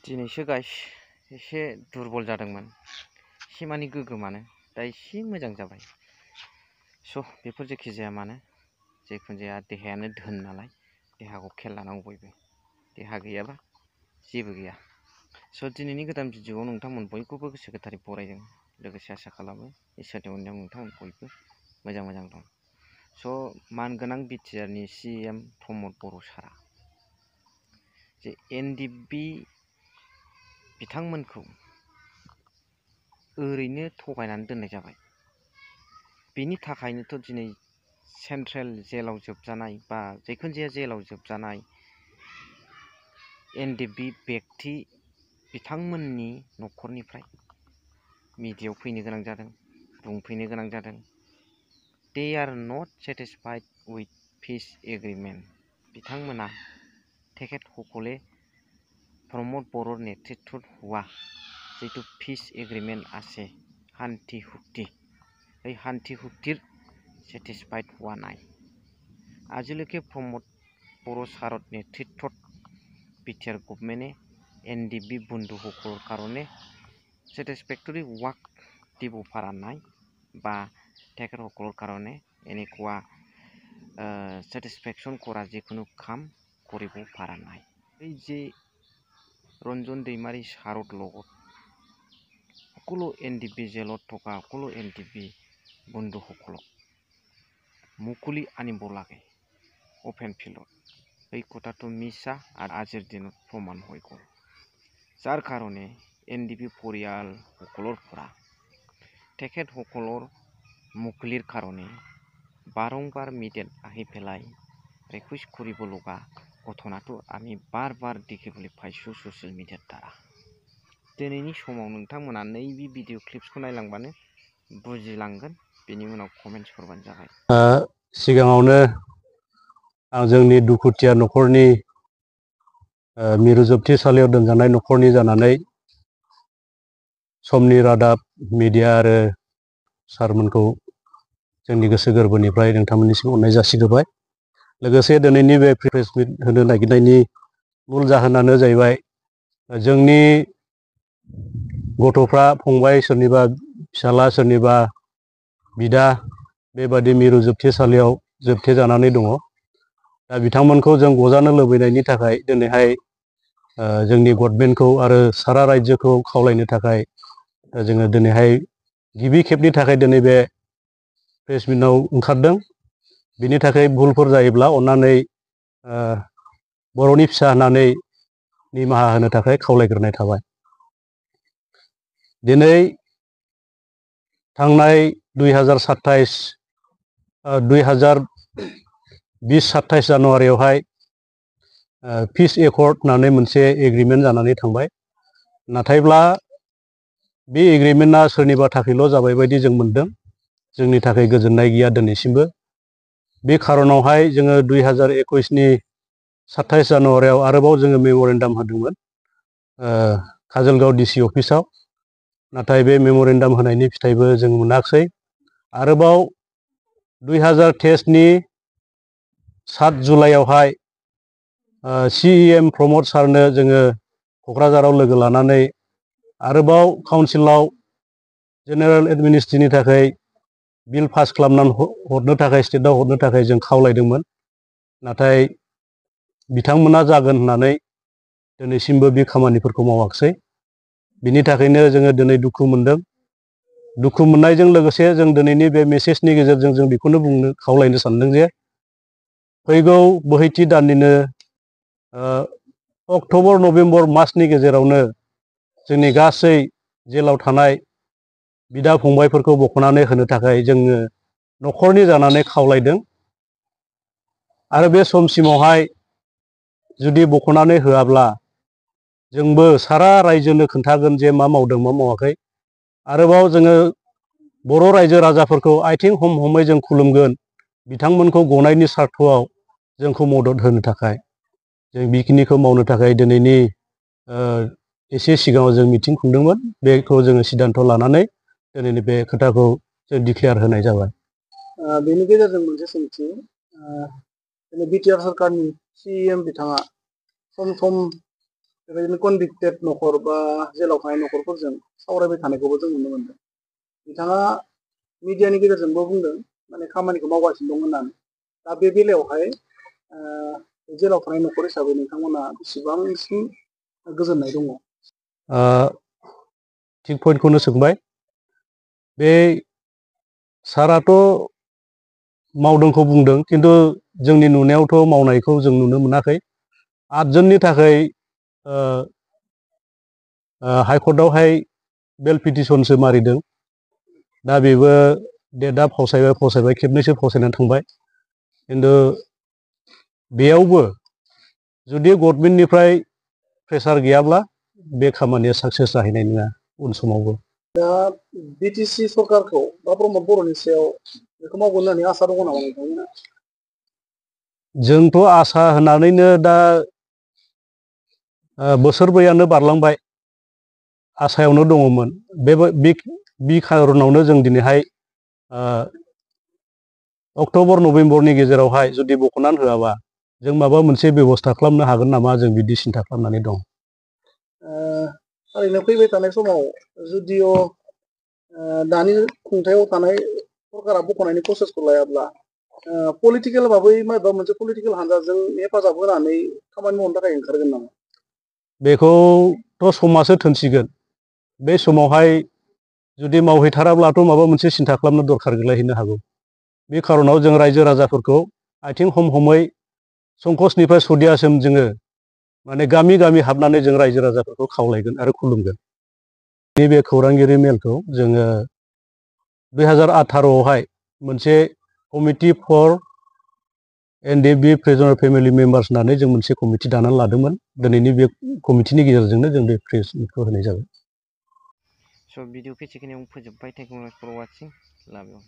दिनैसो गाइस एसे दुरबल जादोंमोन एसेमानि गोगोमानो दा एसे मोजां जाबाय। स' बेफोर जेखि जाया मानो जिखुनु जाया देहायानो धोन नालाय देहाखौ खेल लानांगौ बयबो। देहा गैयाबा जेबो गैया। स' दिनैनि गोदान भिडिअ'आव नोंथांमोन बयखौबो गोसो गोथारै बरायदों। लोगोसे आसा खालामो इसोरनि अननायाव नोंथांमोन बयबो मोजां दं। स' मानगोनां बिटिआरनि CM प्रमद बर' सारा जे NDP बिथांमोनखौ ओरैनो थगायनानै दोननाय जाबाय। बेनि थाखायनोथ' दिनै सेन्ट्रेल जेलाव जोबजानाय बा जिखुनु जाया जेलाव जोबजानाय NDP बेक्ति बिथांमोननि न'खरनिफ्राय मिडियायाव फैनो गोनां जादों, बुंफैनो गोनां जादों। They are not satisfied with peace agreement. बिथांमोना तेखेत सकले प्रमद बर' नेतृत्व हुआ जितु पिस एग्रीमेंट আছে শান্তি চুক্তি এই শান্তি চুক্তির सेटिसफाइड हुआ নাই। আজিলৈকে प्रमद बर' सारत नेतृत्वत बिटिआर गभर्नमेन्टे NDP बंधुসকলৰ কাৰণে सेटिसफेक्टरि वार्क দিব পৰা নাই বা তেখেতসকলৰ কাৰণে এনেকুৱা सेटिसफेक्शन কৰা যিকোনো কাম কৰিব পৰা নাই। এই যে रंजन दैमारी सारत লগত সকলো NDP जेलत থকা সকলো NDP बंधुসকলক मुकुलि आनिब लागे अपेन फिल्डत। এই কথাটো মিছা আর আজিৰ দিনত প্ৰমাণ হৈ গ'ল। যাৰ কাৰণে NDP পৰিয়ালসকলৰ পৰা তেখেতসকলৰ মুকলিৰ কাৰণে বাৰংবাৰ মিডিয়াত আহি পেলাই ৰিকুৱেষ্ট কৰিব লগা ঘটনাটো আমি बार দেখিবলৈ পাইছোঁ ससियेल मिडियार द्वारा। दिनैनि समाव नोंथांमोना नैबे भिडिअ क्लिप्सखौ नायलांबानो बुजिलांगोन। बेनि उनाव कमेन्ट्स हरबानो जाबाय। सिगाङावनो आं जोंनि दुखुथिया न'खरनि मिरु जोबथेसालियाव दोनजानाय न'खरनि जानानै समनि रादाब मिडिया आरो सारमोनखौ जोंनि गोसो गोरबोनिफ्राय नोंथांमोननिसिम अननाय जासिग्रोबाय। लोगोसे दिनैनि बे प्रेस मिट होनो नागिरनायनि मूल जाहोनानो जाहैबाय जोंनि गथ'फ्रा फंबाय सोरनिबा फिसाला सोरनिबा बिदा बेबादि मिरु जोबथेसालियाव जोबथेजानानै दङ। दा बिथांमोनखौ जों गजानो लुबैनायनि थाखाय दिनैहाय जोंनि गभर्नमेन्टखौ आरो सारा रायजोखौ खावलायनो थाखाय जोङो दिनैहाय गिबि खेबनि थाखाय दिनै बे प्रेस मिटआव ओंखारदों। बिनि थाखाय भुलफोर जायोब्ला अन्नानै बर'नि फिसा होननानै निमाहा होनो थाखाय खावलायग्रोनाय थाबाय। दिनै थांनाय 2020-27 जानुवारियावहाय पिस एकर्ड होननानै मोनसे एग्रिमेन्ट जानानै थांबाय। नाथायब्ला बे एग्रिमेन्टआ सोरनिबा थाखायल' जाबाय बायदि जों मोनदों। जोंनि थाखाय गोजोननाय गैया दिनैसिमबो। बे खारनावहाय जोङो 2021नि 27 जानुवारियाव आरोबाव जोङो मेम'रेन्डाम होदोंमोन काजलगाव DC अफिसाव। नाथाय बे मेम'रेन्डाम होनायनि फिथाइबो जों मोनाखिसै। आरोबाव 2023नि 7 जुलाइयावहाय CEM प्रमद सारनो जोङो क'क्राझाराव लोगो लानानै आरोबाव काउन्सिलाव जेनेरेल एडमिनिस्ट्रिनि थाखाय बिल पास खालामनानै हरनो थाखाय स्टेटआव हरनो थाखाय जों खावलायदोंमोन। नाथाय बिथांमोना जागोन होननानै दिनैसिमबो बे खामानिफोरखौ मावाखिसै। बिनि थाखायनो जोङो दिनै दुखु मोनदों। दुखु मोननायजों लोगोसे जों दिनैनि बे मेसेजनि गेजेरजों जों बेखौनो बुंनो खावलायनो सानदों जे फैगौ बोहैथि दाननिनो अक्ट'बर नभेम्बर मासनि गेजेरावनो जोंनि गासै जेलाव थानाय बिदा फंबायफोरखौ बख'नानै होनो थाखाय जोङो न'खरनि जानानै खावलायदों। आरो बे समसिमावहाय जुदि बख'नानै होआब्ला जोंबो सारा रायजोनो खोन्थागोन जे मा मावदों मा मावाखै। आरोबाव जोङो बर' रायजो राजाफोरखौ आथिं हमै जों खुलुमगोन बिथांमोनखौ गनायनि सार्थआव जोंखौ मदद होनो थाखाय। जों बेखिनिखौ मावनो थाखाय दिनैनि एसे सिगाङाव जों मिटिं खुंदोंमोन। बेखौ जोङो सिद्धान्त लानानै दिनैनि बे खोथाखौ जों डिक्लेयार होनाय जाबाय। बेनि गेजेरजों मोनसे सोंथि बिटिआर सरकारनि CEM बिथाङा सम बेबायदिनो कनभिक्टेड न'खर बा जेलाव थानाय न'खरफोरजों सावरायबाय थानायखौबो जों नुनो मोनदों। बिथाङा मिडियानि गेजेरजोंबो बुंदों माने खामानिखौ मावगासिनो दं होननानै। दा बे बेलायावहाय जेलाव थानाय न'खर हिसाबै नोंथांमोना बेसेबांसिम गोजोननाय दङ? थिग पइन्टखौनो सोंबाय। बे साराथ' मावदोंखौ बुंदों, खिन्थु जोंनि नुनायावथ' मावनायखौ जों नुनो मोनाखै। 8 जननि थाखाय हाइकर्टआवहाय बेल पिटिसनसो मारिदों। दा बेबो डेटआ फावसायबाय खेबनैसो फावसायनानै थांबाय। खिन्थु बेयावबो जुदि गभर्नमेन्टनिफ्राय प्रेसार गैयाब्ला बे खामानिया साक्सेस जाहैनाय नङा उन समावबो। दा बिटिसि सरकारखौ बा प्रमद बर'नि सायाव बेखौ मावगोन होननानै आसा दङ नामा नोंथांमोना? जोंथ' आसा होनानैनो दा बोसोरब्रैयानो बारलांबाय, आसायावनो दङमोन। बे खारनावनो जों दिनैहाय अक्ट'बर नभेम्बरनि गेजेरावहाय जुदि बख'नानै होआबा जों माबा मोनसे बेब'स्था खालामनो हागोन नामा, जों बिदि सिन्था खालामनानै दं। ओरैनो फैबाय थानाय समाव जुदिअ दानि खुंथायाव थानाय सरकारा बख'नायनि प्रसेसखौ लायाब्ला पलिटिकेल भाबै माबा मोनसे पलिटिकेल हान्जाजों हेफाजाब होनानै खामानि मावनो थाखाय ओंखारगोन नामा? बेखौथ' समासो थोनसिगोन। बे समावहाय जुदि मावहैथाराब्लाथ' माबा मोनसे सिन्था खालामनो दरखार गैलायहैनो हागौ। बे खार'नाव जों रायजो राजाफोरखौ आथिं हम-हमै संकसनिफ्राय सदियासिम जोङो माने गामि गामि हाबनानै जों रायजो राजाफोरखौ खावलायगोन आरो खुलुमगोन। नैबे खौरांगिरि मेलखौ जोङो 2018आवहाय मोनसे committee for NDB prisoner family members होननानै जों मोनसे कमिटि दानानै लादोंमोन। दिनैनि बे कमिटिनि गेजेरजोंनो जों बे प्रेस मिटखौ होनाय जाबाय। स' भिडिअ' एसेखिनियाव फोजोबबाय। Thank you for watching. Love U.